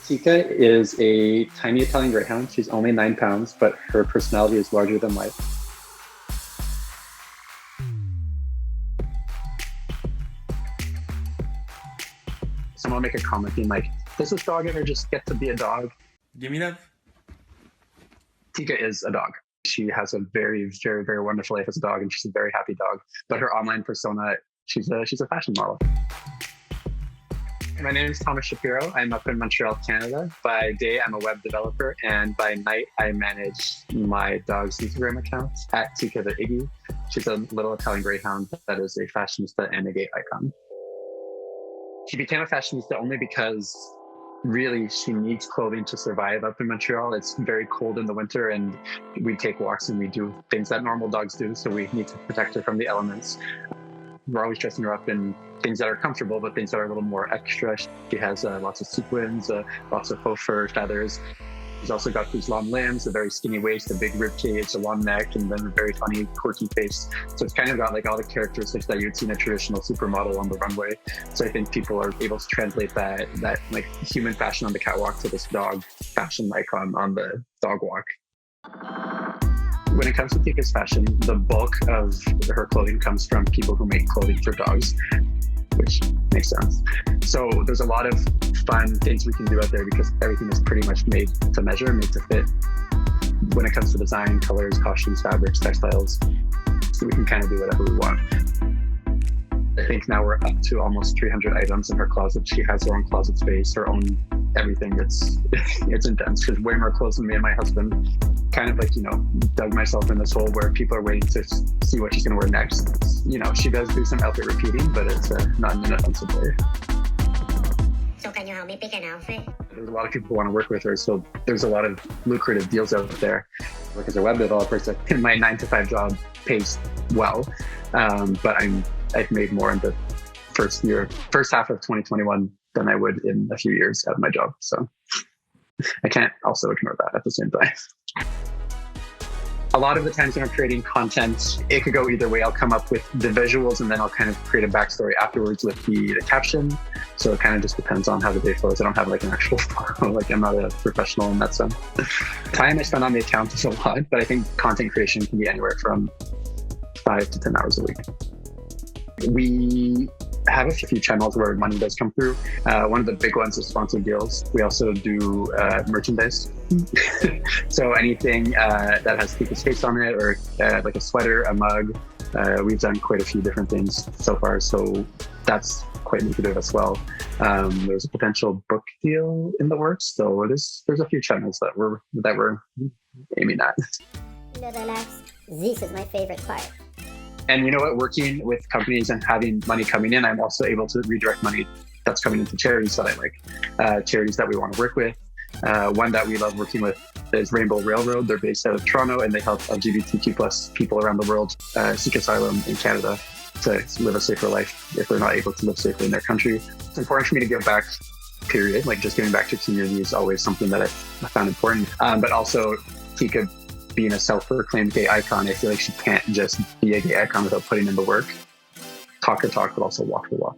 Tika is a tiny Italian greyhound. She's only 9 pounds, but her personality is larger than life. Someone will make a comment being like, does this dog ever just get to be a dog? Give me that. Tika is a dog. She has a very, very, very wonderful life as a dog, and she's a very happy dog. But her online persona, she's a fashion model. My name is Thomas Shapiro. I'm up in Montreal, Canada. By day, I'm a web developer, and by night, I manage my dog's Instagram account at Tika the Iggy. She's a little Italian greyhound that is a fashionista and a gay icon. She became a fashionista only because really she needs clothing to survive up in Montreal. It's very cold in the winter, and we take walks and we do things that normal dogs do, so we need to protect her from the elements. We're always dressing her up in things that are comfortable, but things that are a little more extra. She has lots of sequins, lots of faux fur feathers. She's also got these long limbs, a very skinny waist, a big rib cage, a long neck, and then a very funny, quirky face. So it's kind of got like all the characteristics that you'd see in a traditional supermodel on the runway. So I think people are able to translate that like human fashion on the catwalk to this dog fashion icon on the dog walk. When it comes to Tika's fashion, the bulk of her clothing comes from people who make clothing for dogs, which makes sense. So there's a lot of fun things we can do out there because everything is pretty much made to measure, made to fit. When it comes to design, colors, costumes, fabrics, textiles, so we can kind of do whatever we want. I think now we're up to almost 300 items in her closet. She has her own closet space, her own everything. It's intense. She's way more clothes than me and my husband. Kind of like, dug myself in this hole where people are waiting to see what she's going to wear next. She does do some outfit repeating, but it's not in an offensive way. So can you help me pick an outfit? There's a lot of people who want to work with her, so there's a lot of lucrative deals out there. Like as a web developer, so my 9-to-5 job pays well, but I've made more in the first half of 2021 than I would in a few years out of my job. So I can't also ignore that at the same time. A lot of the times when I'm creating content, it could go either way. I'll come up with the visuals and then I'll kind of create a backstory afterwards with the caption. So it kind of just depends on how the day flows. I don't have like an actual flow. Like I'm not a professional in that sense. Time I spend on the account is a lot, but I think content creation can be anywhere from 5 to 10 hours a week. We have a few channels where money does come through. One of the big ones is sponsored deals. We also do merchandise. So anything that has Tika's face on it, or like a sweater, a mug. We've done quite a few different things so far, so that's quite lucrative as well. There's a potential book deal in the works, so there's a few channels that we're aiming at. Relax. This is my favorite part. And you know what, working with companies and having money coming in, I'm also able to redirect money that's coming into charities that I like, charities that we want to work with. One that we love working with is Rainbow Railroad. They're based out of Toronto, and they help LGBTQ plus people around the world seek asylum in Canada to live a safer life if they're not able to live safely in their country. It's important for me to give back, period. Like just giving back to community is always something that I found important. But also Tika being a self-proclaimed gay icon, I feel like she can't just be a gay icon without putting in the work. Talk the talk, but also walk the walk.